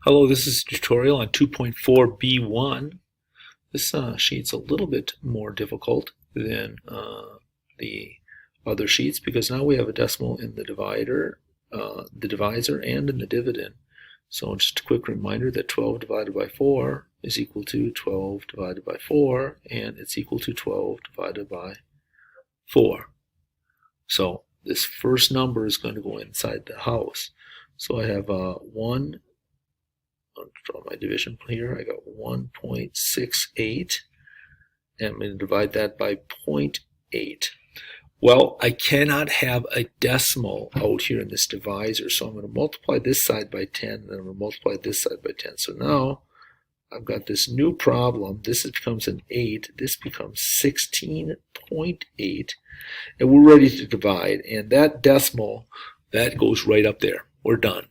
Hello, this is a tutorial on 2.4b1. This sheet's a little bit more difficult than the other sheets because now we have a decimal in the divider, the divisor, and in the dividend. So just a quick reminder that 12 divided by 4 is equal to 12 divided by 4, and it's equal to 12 divided by 4. So this first number is going to go inside the house. So I have 1. I'll draw my division here. I got 1.68, and I'm going to divide that by 0.8. Well, I cannot have a decimal out here in this divisor, so I'm going to multiply this side by 10, and then I'm going to multiply this side by 10. So now I've got this new problem. This becomes an 8. This becomes 16.8, and we're ready to divide. And that decimal, that goes right up there. We're done.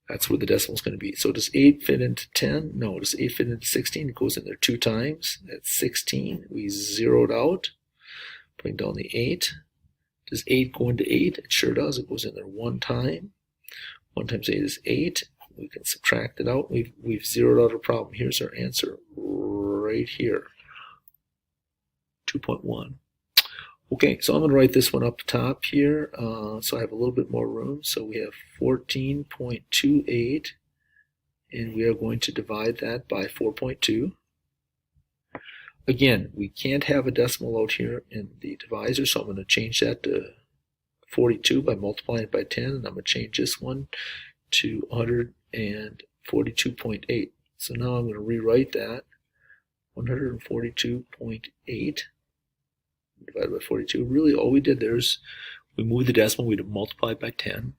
That's where the decimal is going to be. So does 8 fit into 10? No. Does 8 fit into 16? It goes in there 2 times. That's 16. We zeroed out. Putting down the 8. Does 8 go into 8? It sure does. It goes in there 1 time. 1 times 8 is 8. We can subtract it out. We've zeroed out our problem. Here's our answer right here. 2.1. Okay, so I'm going to write this one up top here, so I have a little bit more room. So we have 14.28, and we are going to divide that by 4.2. Again, we can't have a decimal out here in the divisor, so I'm going to change that to 42 by multiplying it by 10, and I'm going to change this one to 142.8. So now I'm going to rewrite that, 142.8. divided by 42. Really, all we did there is we moved the decimal, we multiplied by 10.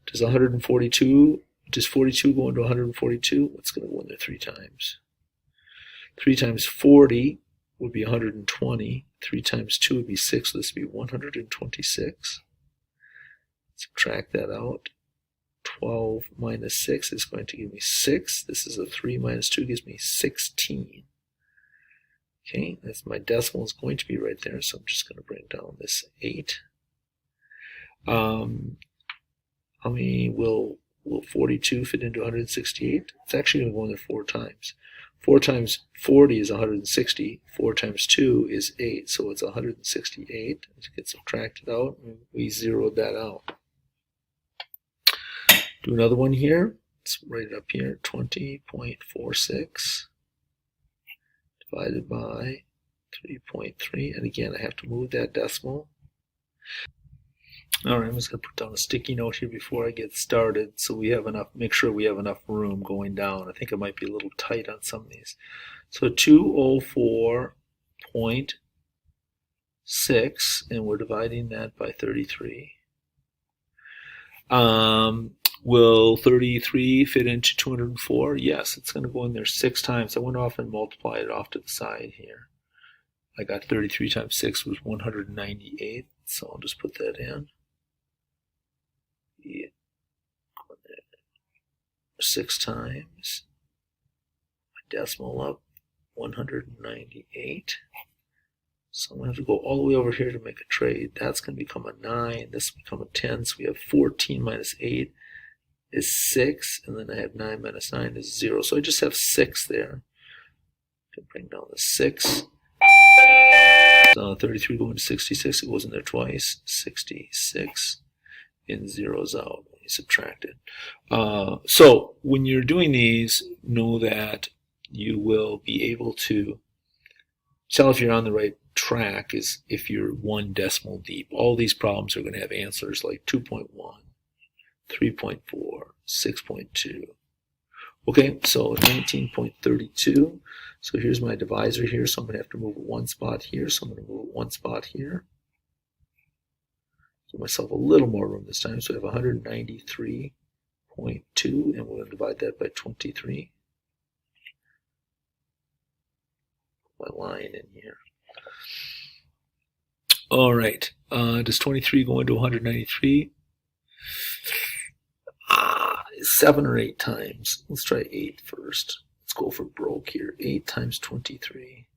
Does 142, does 42 go into 142? It's going to go in there 3 times. 3 times 40 would be 120. 3 times 2 would be 6, so this would be 126. Subtract that out. 12 minus 6 is going to give me 6. This is a 3 minus 2 gives me 16. Okay, that's my decimal is going to be right there, so I'm just going to bring down this 8. How many will 42 fit into 168? It's actually going to go in there 4 times. 4 times 40 is 160. 4 times 2 is 8, so it's 168. It gets subtracted out, and we zeroed that out. Do another one here. Let's write it up here, 20.46. divided by 3.3, and again I have to move that decimal. Alright, I'm just going to put down a sticky note here before I get started so we have enough, make sure we have enough room going down. I think it might be a little tight on some of these. So 204.6, and we're dividing that by 33. Will 33 fit into 204? Yes, it's going to go in there 6 times. I went off and multiplied it off to the side here. I got 33 times 6 was 198, so I'll just put that in. Yeah. 6 times. My decimal up, 198. So I'm going to have to go all the way over here to make a trade. That's going to become a 9. This will become a 10. So we have 14 minus 8. Is 6, and then I have 9 minus 9 is 0. So I just have 6 there. I can bring down the 6. 33 going to 66. It goes in there twice. 66 and zeros out when you subtract it. So when you're doing these, know that you will be able to tell if you're on the right track is if you're 1 decimal deep. All these problems are going to have answers like 2.1. 3.4, 6.2. Okay, so 19.32. So here's my divisor here, so I'm going to have to move it 1 spot here, so I'm going to move it 1 spot here. Give myself a little more room this time, so I have 193.2, and we're going to divide that by 23. Put my line in here. All right, does 23 go into 193? 7 or 8 times. Let's try 8 first. Let's go for broke here. 8 times 23.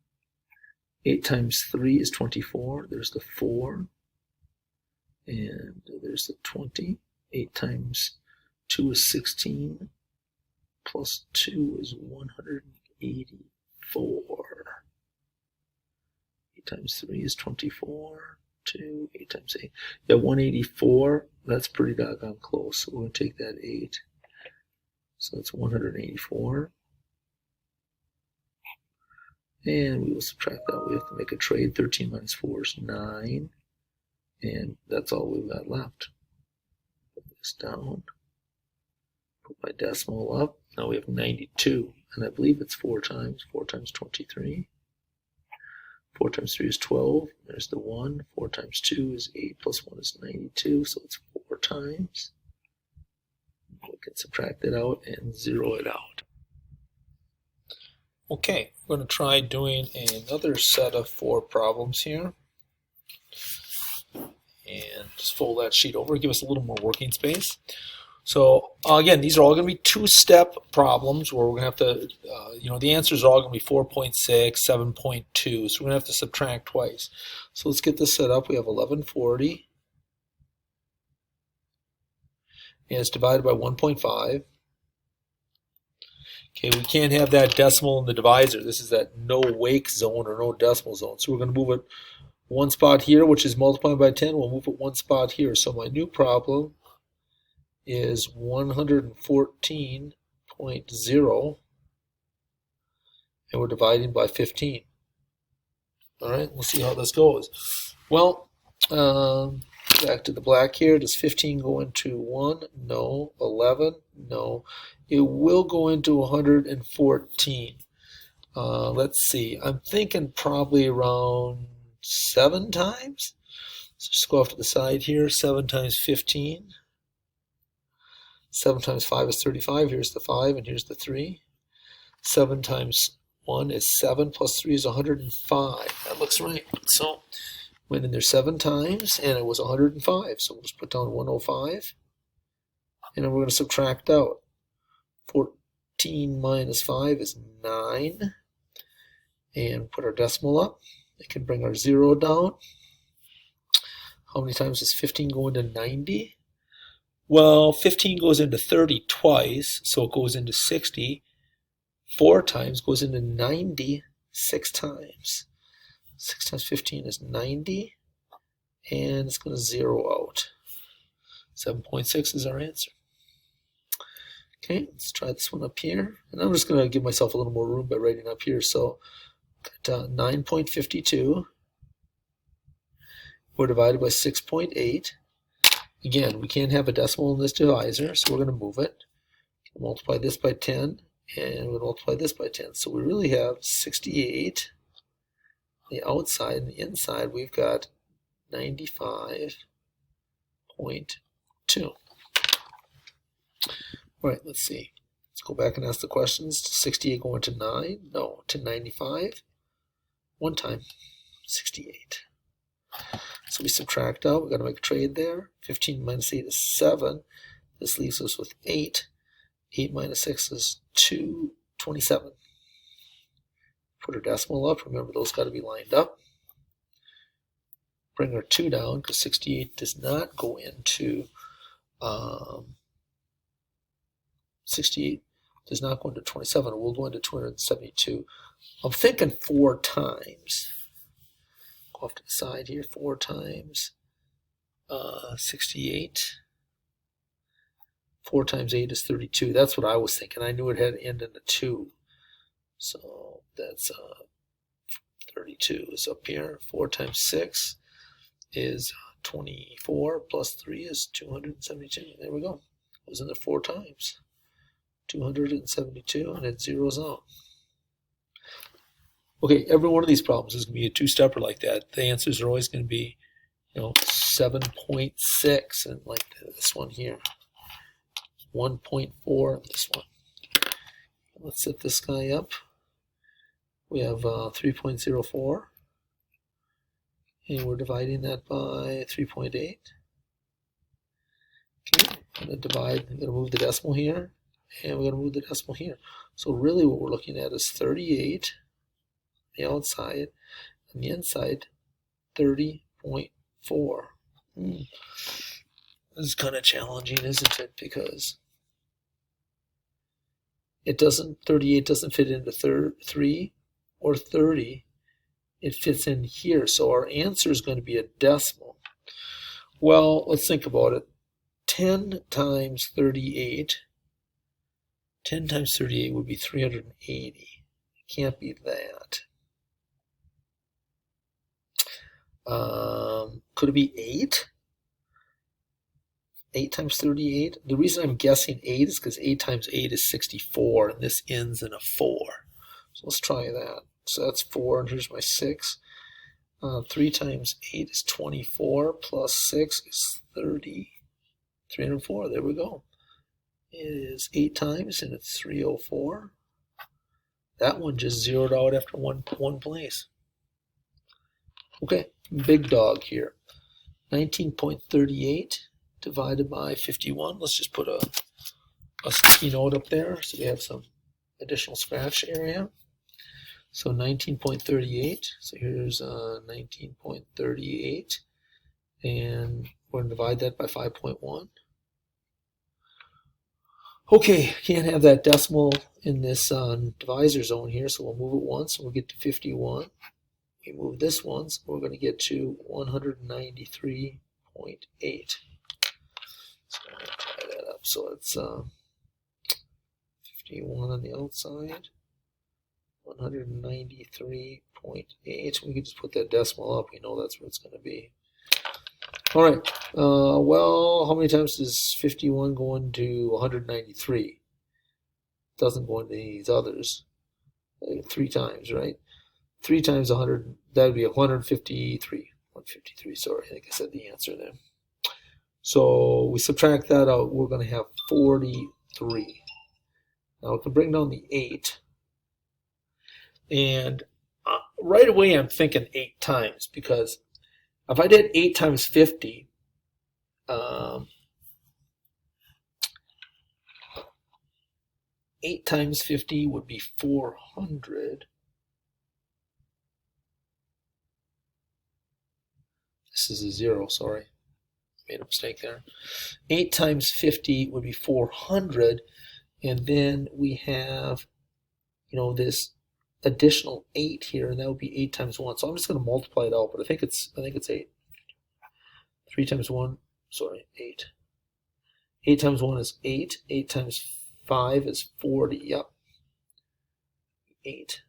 8 times 3 is 24. There's the 4. And there's the 20. 8 times 2 is 16. plus 2 is 184. 8 times 3 is 24. 2, 8 times 8. Yeah, 184. That's pretty doggone close. So we're going to take that 8. So that's 184. And we will subtract that. We have to make a trade. 13 minus 4 is 9. And that's all we've got left. Put this down. Put my decimal up. Now we have 92. And I believe it's 4 times. 4 times 23. 4 times 3 is 12. There's the 1. 4 times 2 is 8 plus 1 is 92. So it's 4 times. We can subtract it out and zero it out. Okay, we're going to try doing another set of 4 problems here. And just fold that sheet over, give us a little more working space. So again, these are all going to be 2-step problems where we're going to have to, the answers are all going to be 4.6, 7.2. So we're going to have to subtract twice. So let's get this set up. We have 1140. And it's divided by 1.5. Okay, we can't have that decimal in the divisor. This is that no wake zone or no decimal zone. So we're going to move it one spot here, which is multiplied by 10. We'll move it one spot here. So my new problem is 114.0, and we're dividing by 15. All right, we'll see how this goes. Well, back to the black here. Does 15 go into 1? No. 11? No. It will go into 114. Let's see. I'm thinking probably around 7 times. So just go off to the side here. 7 times 15. 7 times 5 is 35. Here's the 5 and here's the 3. 7 times 1 is 7 plus 3 is 105. That looks right. So went in there 7 times and it was 105. So we'll just put down 105. And then we're going to subtract out. 14 minus 5 is 9. And put our decimal up. We can bring our 0 down. How many times does 15 go into 90? Well, 15 goes into 30 twice, so it goes into 60. 4 times goes into 90 6 times. 6 times 15 is 90, and it's going to zero out. 7.6 is our answer. Okay, let's try this one up here. And I'm just going to give myself a little more room by writing up here. So 9.52. We're divided by 6.8. Again, we can't have a decimal in this divisor, so we're going to move it. We'll multiply this by 10, and we'll multiply this by 10. So we really have 68. The outside and the inside, we've got 95.2. All right, let's see. Let's go back and ask the questions. 68 going to 9? No, to 95. 1 time, 68. So we subtract out. We've got to make a trade there. 15 minus 8 is 7. This leaves us with 8. 8 minus 6 is 27. Put our decimal up. Remember, those got to be lined up. Bring our 2 down because 68 does not go into 68 does not go into 27. It will go into 272. I'm thinking 4 times. Go off to the side here. 4 times 68. 4 times 8 is 32. That's what I was thinking. I knew it had to end in a 2. So that's 32 is up here. 4 times 6 is 24 plus 3 is 272. There we go. It was in there 4 times. 272, and it zeroes out. Okay, every one of these problems is going to be a 2-stepper like that. The answers are always going to be, 7.6, and like this one here. 1.4, this one. Let's set this guy up. We have 3.04, and we're dividing that by 3.8. Okay, I'm going to divide, I'm going to move the decimal here, and we're going to move the decimal here. So really what we're looking at is 38, the outside, and the inside, 30.4. This is kind of challenging, isn't it? Because 38 doesn't fit into 3 or 30. It fits in here. So our answer is going to be a decimal. Well, let's think about it. 10 times 38. 10 times 38 would be 380. It can't be that. Could it be 8? 8 times 38? The reason I'm guessing 8 is because 8 times 8 is 64, and this ends in a 4. So let's try that. So that's 4, and here's my 6. 3 times 8 is 24, plus 6 is 30. 304, there we go. It is 8 times, and it's 304. That one just zeroed out after one place. Okay, big dog here. 19.38 divided by 51. Let's just put a sticky note up there so we have some additional scratch area. So 19.38. So here's 19.38. And we're going to divide that by 5.1. Okay, can't have that decimal in this divisor zone here, so we'll move it once and we'll get to 51. We move this once, we're going to get to 193.8. So I'm going to try that up. So it's 51 on the outside, 193.8. We can just put that decimal up. We know that's where it's going to be. All right. Well, how many times does 51 go into 193? It doesn't go into these others. 3 times, right? 3 times 100, that would be 153. 153, sorry, I think I said the answer there. So we subtract that out, we're going to have 43. Now we can bring down the 8. And right away I'm thinking 8 times, because if I did 8 times 50, 8 times 50 would be 400. This is a 0, sorry. Made a mistake there. 8 times 50 would be 400, and then we have, this additional 8 here, and that would be 8 times 1. So I'm just going to multiply it out, but I think it's 8. 3 times 1, sorry, 8. 8 times 1 is 8. 8 times 5 is 40. Yep. 8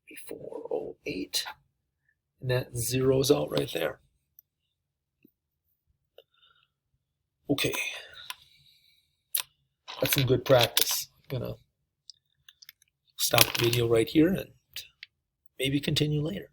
before 08. And that zeroes out right there. Okay. That's some good practice. I'm going to stop the video right here and maybe continue later.